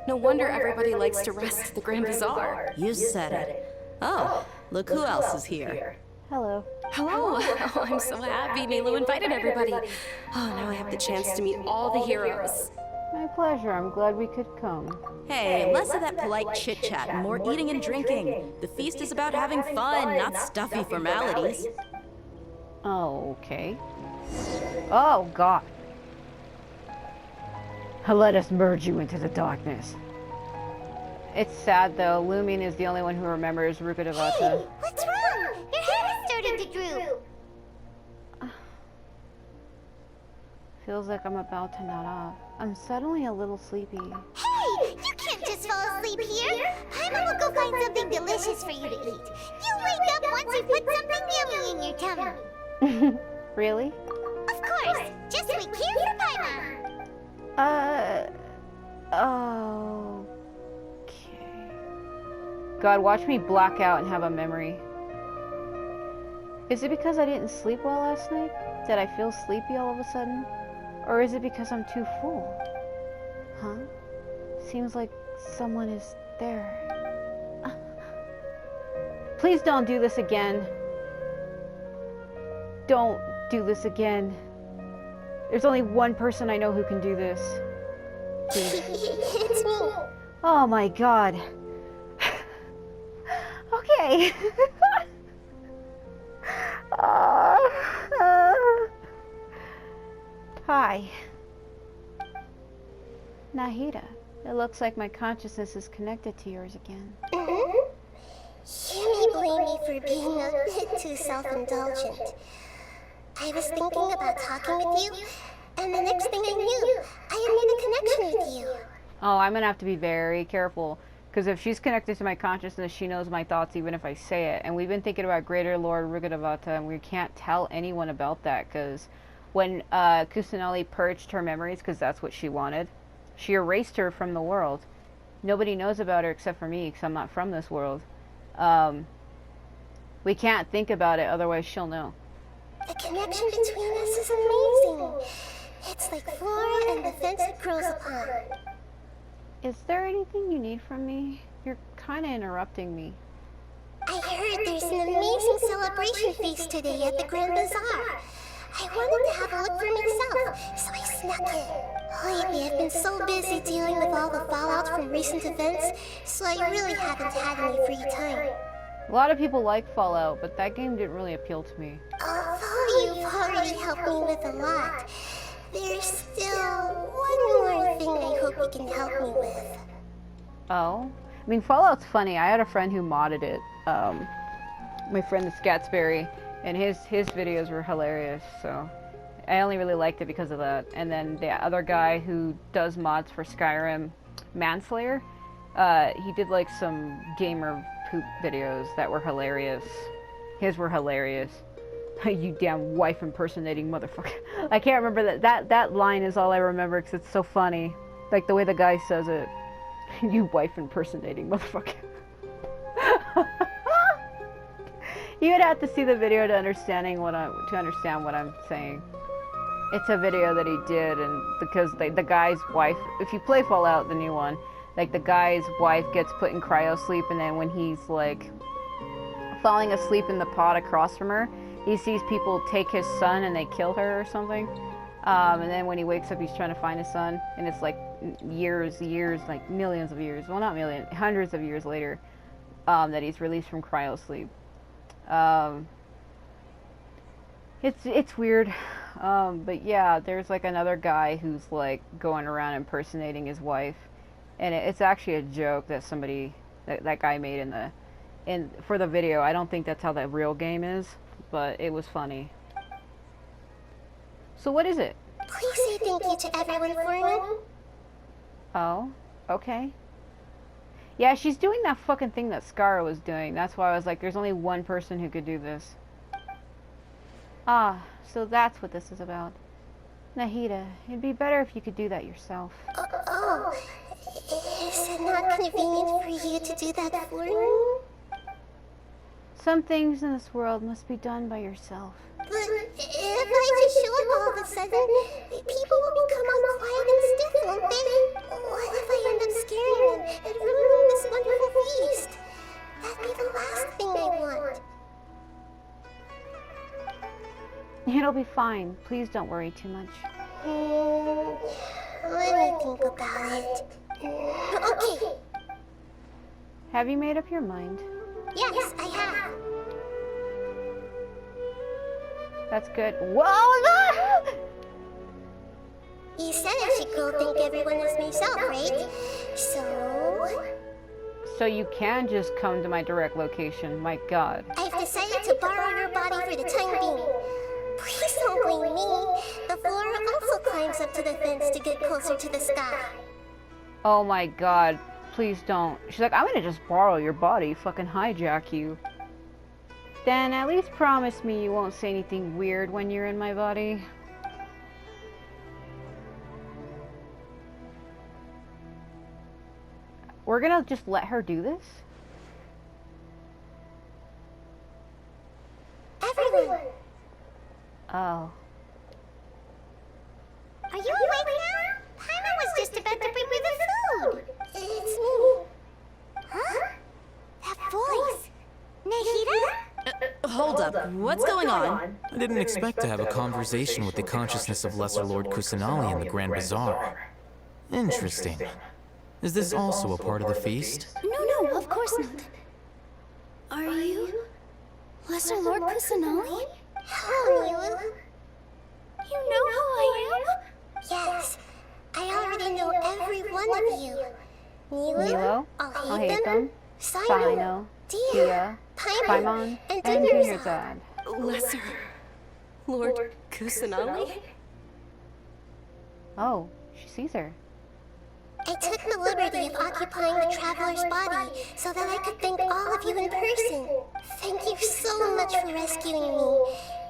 No wonder everybody likes to rest at the Grand Bazaar. You said it. Oh, look who else is here. Hello. Hello. Oh, I'm so happy Nilo invited everybody. Oh, now I have the chance to meet all the heroes. My pleasure. I'm glad we could come. Hey, less of that polite chit-chat and more eating and drinking. The feast is about having fun, not stuffy formalities. Oh, okay. Oh, God. Let us merge you into the darkness. It's sad, though. Lumine is the only one who remembers Rukkhadevata. Hey, what's wrong? Your head is starting to droop. Feels like I'm about to nod off. I'm suddenly a little sleepy. Hey, you can't just fall asleep here. Paimon will go find something delicious for you to eat. You'll wake up once you put something yummy in your tummy. Really? Of course. Just wait here for Paimon. Okay. God, watch me black out and have a memory. Is it because I didn't sleep well last night? Did I feel sleepy all of a sudden? Or is it because I'm too full? Huh? Seems like someone is there. Please don't do this again. Don't do this again. There's only one person I know who can do this. It's me. Oh my god. Okay. Hi. Nahida. It looks like my consciousness is connected to yours again. You may blame me for being a bit too self-indulgent. I was thinking about talking with you, and the next thing I knew, I had made a connection with you. Oh, I'm gonna have to be very careful, because if she's connected to my consciousness, she knows my thoughts even if I say it. And we've been thinking about Greater Lord Rukkhadevata, and we can't tell anyone about that, because when Kusanali purged her memories, because that's what she wanted, she erased her from the world. Nobody knows about her except for me, because I'm not from this world. We can't think about it, otherwise she'll know. The connection between us is amazing. It's like flora and the fence it grows upon. Is there anything you need from me? You're kind of interrupting me. I heard there's an amazing celebration feast today at the Grand Bazaar. I wanted to have a look for myself, so I snuck in. Lately, I've been so busy dealing with all the fallout from recent events, so I really haven't had any free time. A lot of people like Fallout, but that game didn't really appeal to me. Although you've already helped me with a lot, there's still one more thing I hope you can help me with. Oh? I mean, Fallout's funny. I had a friend who modded it. My friend the Scatsberry, and his videos were hilarious. So I only really liked it because of that. And then the other guy who does mods for Skyrim, Manslayer, he did like some gamer poop videos that were hilarious. His were hilarious. You damn wife impersonating motherfucker. I can't remember that line is all I remember because it's so funny. Like the way the guy says it. You wife impersonating motherfucker. You would have to see the video to understand what I'm saying. It's a video that he did, and because the guy's wife, if you play Fallout, the new one, like the guy's wife gets put in cryo sleep, and then when he's like falling asleep in the pod across from her, he sees people take his son and they kill her or something. And then when he wakes up, he's trying to find his son, and it's like years, like millions of years, well not millions, hundreds of years later, that he's released from cryo sleep. It's weird, but yeah, there's like another guy who's like going around impersonating his wife, and it's actually a joke that that guy made for the video. I don't think that's how the real game is, but it was funny. So what is it? Please say thank you to everyone for me. Oh, okay. Yeah, she's doing that fucking thing that Scara was doing. That's why I was like, there's only one person who could do this. Ah, so that's what this is about. Nahida, it'd be better if you could do that yourself. Is it not convenient for you to do that for me? Some things in this world must be done by yourself. But if I just show up all of a sudden, people will become all quiet and stiff, won't they? What if I end up scaring them and ruining this wonderful feast? That'd be the last thing I want. It'll be fine. Please don't worry too much. Let me think about it. Okay. Have you made up your mind? Yes, I have. That's good. Whoa! You said I should go think everyone is myself, right? So you can just come to my direct location. My God. I've decided to borrow your body for the time being. Please don't blame me. The Flora also climbs up to the fence to get closer to the sky. Oh my God. Please don't. She's like, I'm gonna just borrow your body, fucking hijack you. Then at least promise me you won't say anything weird when you're in my body. We're gonna just let her do this? Everyone! Oh. Are you awake now? Paimon was just about to bring me the food. It's me. Huh? That voice. Nahida? Hold up. What's going on? I didn't expect to have a conversation with the consciousness of Lesser Lord Kusanali in the Grand Bazaar. Interesting. Is this also a part of the feast? No, of course not. Are you Lesser Lord Kusanali? Hello, Nilu. You know who I am? Yes, I already know every one of you. Nilo, Alhaitham, Sino, Dia, Paimon, and Dinnerzad. Lesser Lord Kusanali? Oh, she sees her. I took the liberty of occupying the Traveler's body so that I could thank all of you in person. Thank you so much for rescuing me,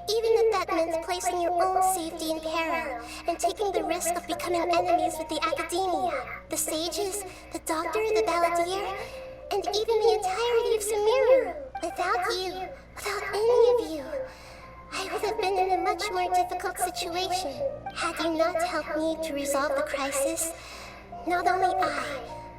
even if that meant placing your own safety in peril and taking the risk of becoming enemies with the Academia, the sages, the doctor, the balladeer, and even the entirety of Sumeru. Without you, without any of you, I would have been in a much more difficult situation. Had you not helped me to resolve the crisis, not only I,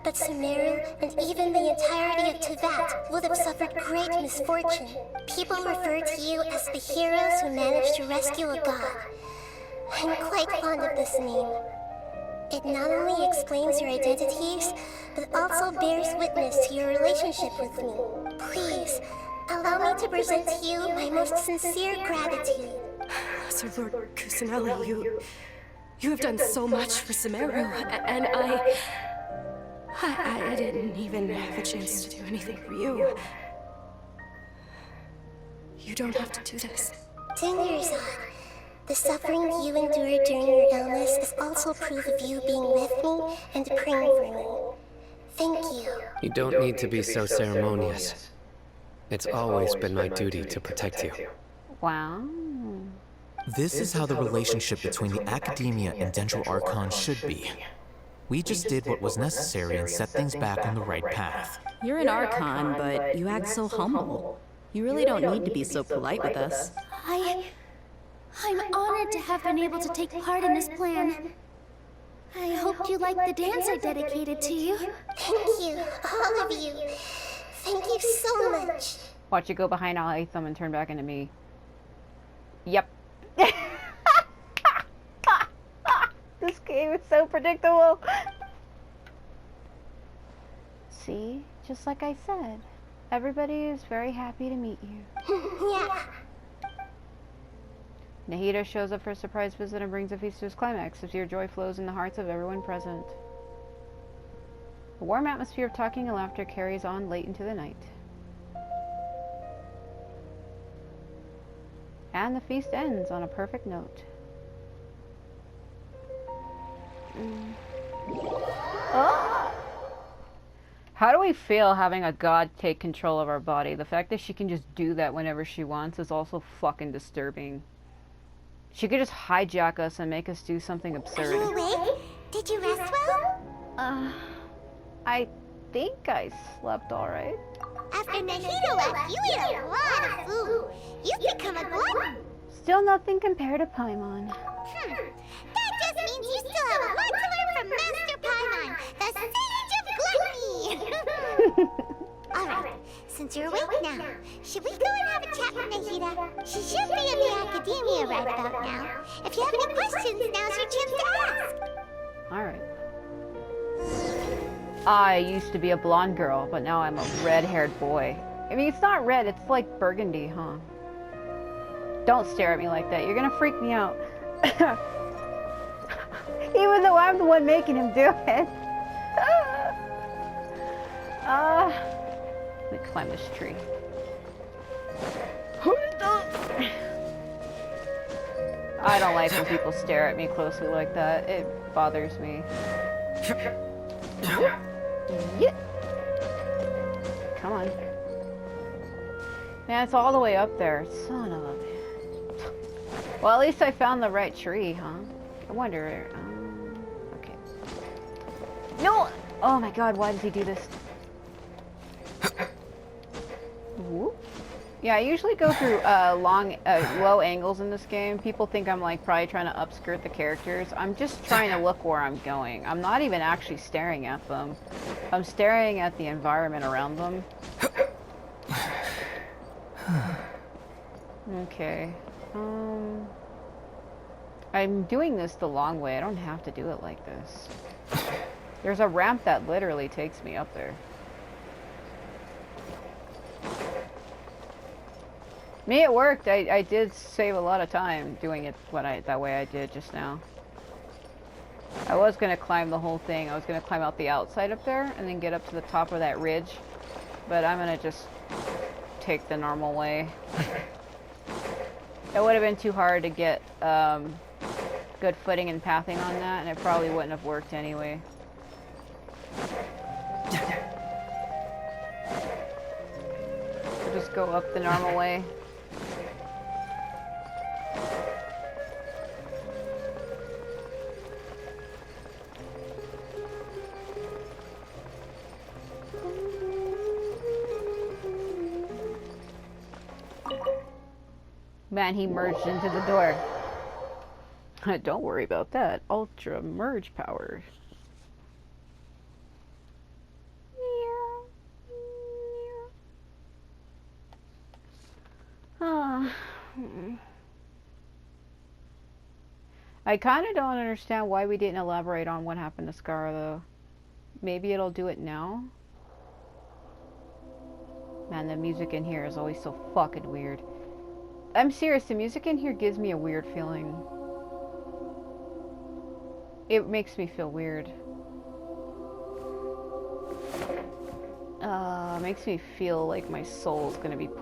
but Sumeru and even the entirety of Teyvat would have suffered great misfortune. People refer to you as the heroes who managed to rescue a god. I'm quite fond of this name. It not only explains your identities, but also bears witness to your relationship with me. Please, allow me to present to you my most sincere gratitude. Lesser Lord Kusanali, you have done so much for Sumeru, and I didn't even have a chance to do anything for you. You don't have to do this. Dingerzon, the suffering you endured during your illness is also proof of you being with me and praying for me. Thank you. You don't need to be so ceremonious. It's always been my duty to protect you. Wow. This is how the relationship between the Academia and Dendro Archon should be. We just did what was necessary and set things back on the right path. You're an Archon, but you act so humble. You really don't need to be so polite with us. I'm honored to have been able to take part in this plan. I hoped you liked the dance I dedicated to you. Thank you, all of you. Thank you so much. Watch it go behind Alitham and turn back into me. Yep. This game is so predictable. See, just like I said, everybody is very happy to meet you. Yeah. Nahida shows up for a surprise visit and brings the feast to its climax. Sincere joy flows in the hearts of everyone present. A warm atmosphere of talking and laughter carries on late into the night. And the feast ends on a perfect note. Oh! How do we feel having a god take control of our body? The fact that she can just do that whenever she wants is also fucking disturbing. She could just hijack us and make us do something absurd. Are you awake? Did you rest well? I think I slept alright. After Nahida left, you ate a lot of food. You've become a glutton. Still nothing compared to Paimon. That just means you still have a lot to learn from Master Paimon, the Sage of Gluttony. Alright, since you're awake now, should we go and have a chat with Nahida? She should be in the Academia right about now. If you have any questions, now's your chance to ask. Alright. I used to be a blonde girl, but now I'm a red-haired boy. I mean, it's not red, it's like burgundy, huh? Don't stare at me like that, you're gonna freak me out. Even though I'm the one making him do it. Let me climb this tree. I don't like when people stare at me closely like that. It bothers me. Yeah. Come on. Man, it's all the way up there. Son of a... Well, at least I found the right tree, huh? I wonder... okay. No! Oh my god, why does he do this? Whoop. Yeah, I usually go through low angles in this game. People think I'm like probably trying to upskirt the characters. I'm just trying to look where I'm going. I'm not even actually staring at them. I'm staring at the environment around them. Okay. I'm doing this the long way. I don't have to do it like this. There's a ramp that literally takes me up there. Me, it worked. I did save a lot of time doing it that way I did just now. I was gonna climb the whole thing. I was gonna climb out the outside up there and then get up to the top of that ridge. But I'm gonna just take the normal way. It would have been too hard to get good footing and pathing on that, and it probably wouldn't have worked anyway. So just go up the normal way. Man, he merged into the door. Don't worry about that. Ultra merge power. I kind of don't understand why we didn't elaborate on what happened to Scar, though. Maybe it'll do it now? Man, the music in here is always so fucking weird. I'm serious, the music in here gives me a weird feeling. It makes me feel weird. Makes me feel like my soul's gonna be pulled